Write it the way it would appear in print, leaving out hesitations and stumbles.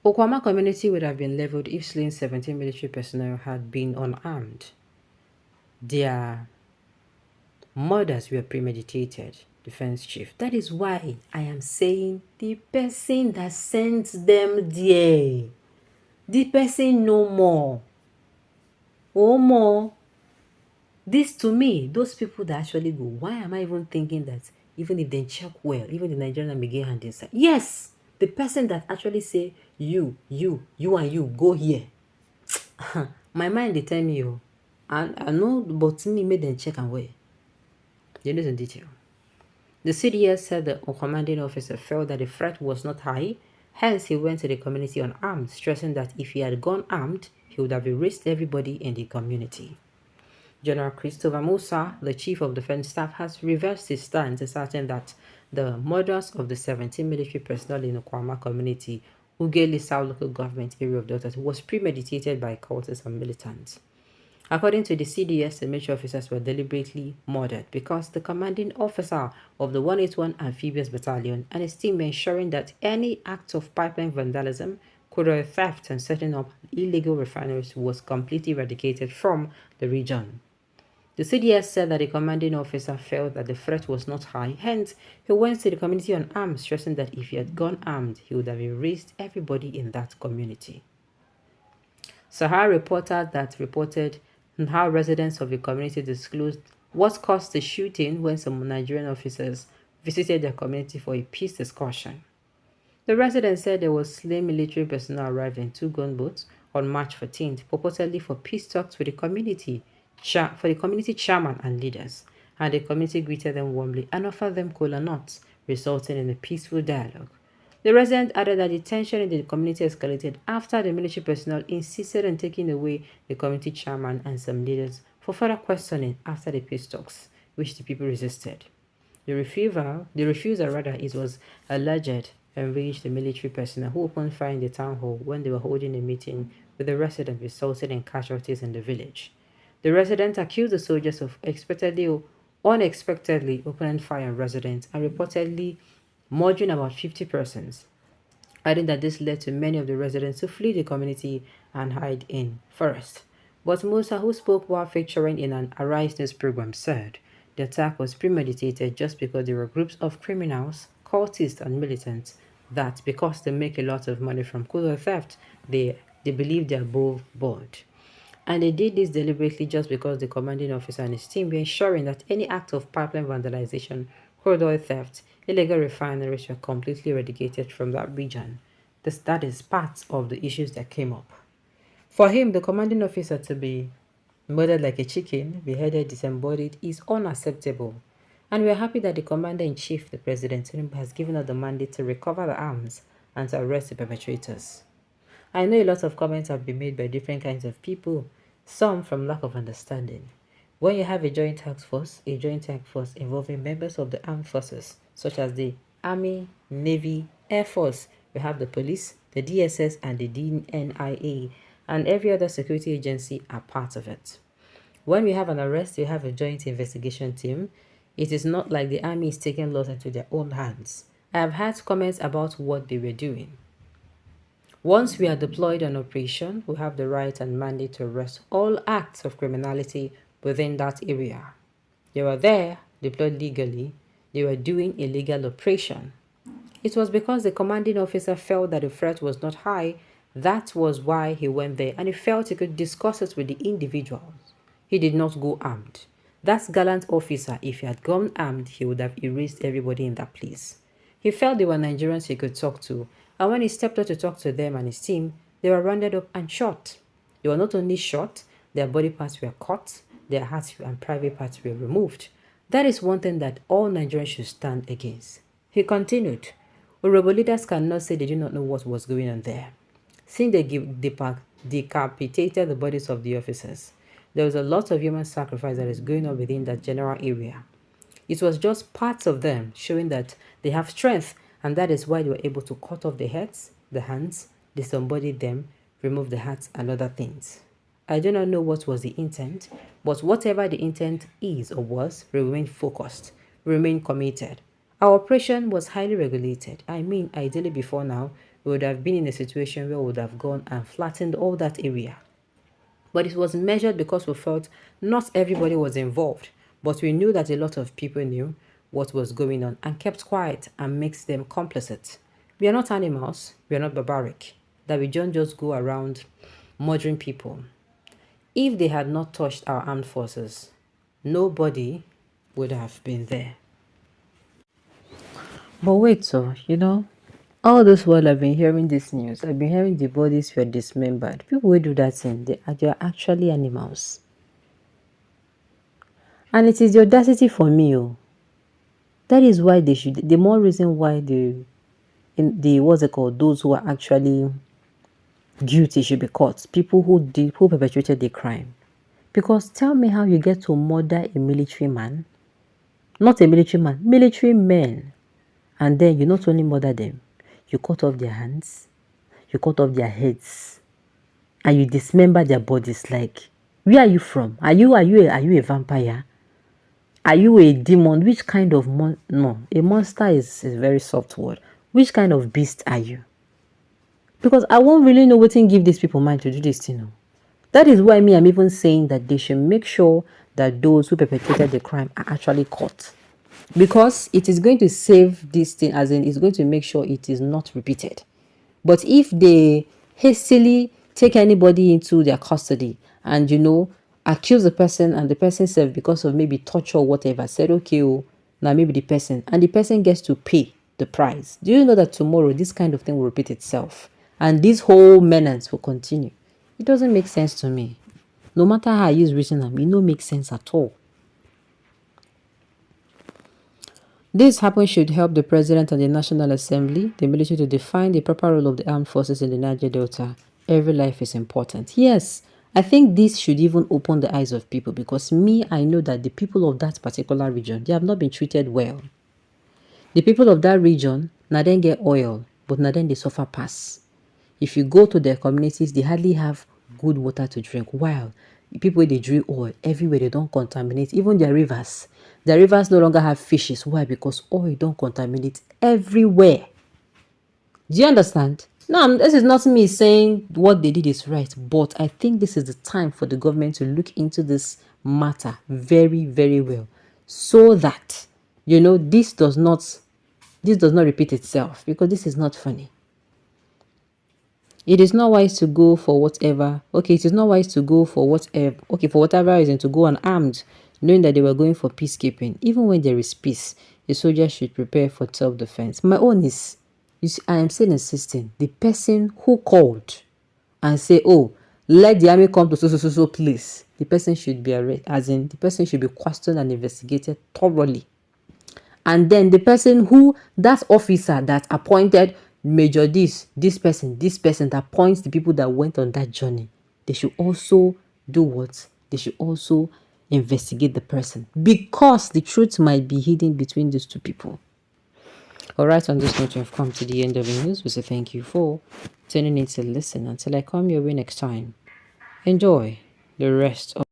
Okuama community would have been leveled if slain 17 military personnel had been unarmed. Their murders were premeditated, defense chief. That is why I am saying the person that sent them there, the person no more. Oh more. This to me, those people that actually go, why am I even thinking that even if they check well, even the Nigerian army get hand inside? Yes, the person that actually say, you and you go here. My mind they tell me, oh, I know, but me made them check and wait. They listen in detail. The CDS said the commanding officer felt that the threat was not high, hence he went to the community unarmed, stressing that if he had gone armed, he would have erased everybody in the community. General Christopher Musa, the Chief of Defense Staff, has reversed his stance, asserting that the murders of the 17 military personnel in the Okuama community, Ugeli South local government area of Delta, was premeditated by cultists and militants. According to the CDS, the military officers were deliberately murdered because the commanding officer of the 181 Amphibious Battalion and his team were ensuring that any act of pipeline vandalism, crude oil theft, and setting up illegal refineries was completely eradicated from the region. The CDS said that the commanding officer felt that the threat was not high, hence he went to the community unarmed, stressing that if he had gone armed, he would have erased everybody in that community. Sahara reported how residents of the community disclosed what caused the shooting when some Nigerian officers visited their community for a peace discussion. The residents said there was slain military personnel arrived in 2 gunboats on March 14th, purportedly for peace talks with the community chairman and leaders, and the community greeted them warmly and offered them cola nuts, resulting in a peaceful dialogue. The resident added that the tension in the community escalated after the military personnel insisted on taking away the community chairman and some leaders for further questioning after the peace talks, which the people resisted. The refusal, it was alleged, enraged the military personnel who opened fire in the town hall when they were holding a meeting with the residents, resulting in casualties in the village. The residents accused the soldiers of unexpectedly opening fire on residents and reportedly murdering about 50 persons, adding that this led to many of the residents to flee the community and hide in forest. But Musa, who spoke while featuring in an Arise News program, said the attack was premeditated just because there were groups of criminals, cultists, and militants that, because they make a lot of money from crude theft, they believe they're above board. And they did this deliberately just because the commanding officer and his team were ensuring that any act of pipeline vandalization, crude oil theft, illegal refineries were completely eradicated from that region. That is part of the issues that came up. For him, the commanding officer to be murdered like a chicken, beheaded, disembodied, is unacceptable. And we are happy that the commander-in-chief, the president, has given us the mandate to recover the arms and to arrest the perpetrators. I know a lot of comments have been made by different kinds of people, some from lack of understanding. When you have a joint task force involving members of the armed forces, such as the Army, Navy, Air Force, we have the police, the DSS, and the DNIA, and every other security agency are part of it. When we have an arrest, we have a joint investigation team. It is not like the army is taking laws into their own hands. I have had comments about what they were doing. Once we are deployed on operation, we have the right and mandate to arrest all acts of criminality within that area. They were there, deployed legally, they were doing a legal operation. It was because the commanding officer felt that the threat was not high, that was why he went there, and he felt he could discuss it with the individuals. He did not go armed. That gallant officer, if he had gone armed, he would have erased everybody in that place. He felt they were Nigerians he could talk to, and when he stepped out to talk to them and his team, they were rounded up and shot. They were not only shot, their body parts were cut, their hearts and private parts were removed. That is one thing that all Nigerians should stand against. He continued, Urhobo leaders cannot say they do not know what was going on there. Since they decapitated the bodies of the officers, there was a lot of human sacrifice that is going on within that general area. It was just parts of them showing that they have strength, and that is why they were able to cut off the heads, the hands, disembody them, remove the hearts, and other things. I do not know what was the intent, but whatever the intent is or was, we remain focused, we remain committed, Our operation was highly regulated. I mean, ideally before now, we would have been in a situation where we would have gone and flattened all that area. But it was measured because we felt not everybody was involved, but we knew that a lot of people knew what was going on and kept quiet and makes them complicit. We are not animals, we are not barbaric, that we don't just go around murdering people. If they had not touched our armed forces, nobody would have been there. But wait, so, all this while I've been hearing this news, I've been hearing the bodies were dismembered. People who do that thing, they are actually animals. And it is the audacity for me. Oh. That is why they should, the more reason why what's it called, those who are actually guilty should be caught. People who perpetrated the crime. Because tell me how you get to murder a military man. Not a military man, military men. And then you not only murder them, you cut off their hands, you cut off their heads, and you dismember their bodies. Like, where are you from? Are you a vampire? Are you a demon? Which kind of no, a monster is a very soft word. Which kind of beast are you? Because I won't really know what to give these people mind to do this thing. No. That is why I'm even saying that they should make sure that those who perpetrated the crime are actually caught. Because it is going to save this thing, as in it's going to make sure it is not repeated. But if they hastily take anybody into their custody and, accuse the person, and the person said because of maybe torture or whatever, said, okay, now maybe the person, and the person gets to pay the price. Do you know that tomorrow this kind of thing will repeat itself? And this whole menace will continue. It doesn't make sense to me. No matter how I use reason, it don't make sense at all. This happen should help the President and the National Assembly, the military, to define the proper role of the armed forces in the Niger Delta. Every life is important. Yes, I think this should even open the eyes of people, because I know that the people of that particular region, they have not been treated well. The people of that region, now then get oil, but now then they suffer pass. If you go to their communities, they hardly have good water to drink. While the people, they drill oil everywhere, they don't contaminate. Even their rivers. Their rivers no longer have fishes. Why? Because oil don't contaminate everywhere. Do you understand? Now, this is not me saying what they did is right, but I think this is the time for the government to look into this matter very, very well, so that, this does not repeat itself, because this is not funny. It is not wise to go for whatever. Okay, it is not wise to go for whatever. Okay, for whatever reason, to go unarmed, knowing that they were going for peacekeeping. Even when there is peace, the soldiers should prepare for self-defense. My own is, I am still insisting. The person who called and say, "Oh, let the army come to so place," the person should be arrested. As in, the person should be questioned and investigated thoroughly. And then the person that officer that appointed Major this person that points the people that went on that journey, they should also do what? They should also investigate the person, because the truth might be hidden between these two people. All right, on this note, we have come to the end of the news. We say thank you for tuning in to listen. Until I come your way next time, enjoy the rest of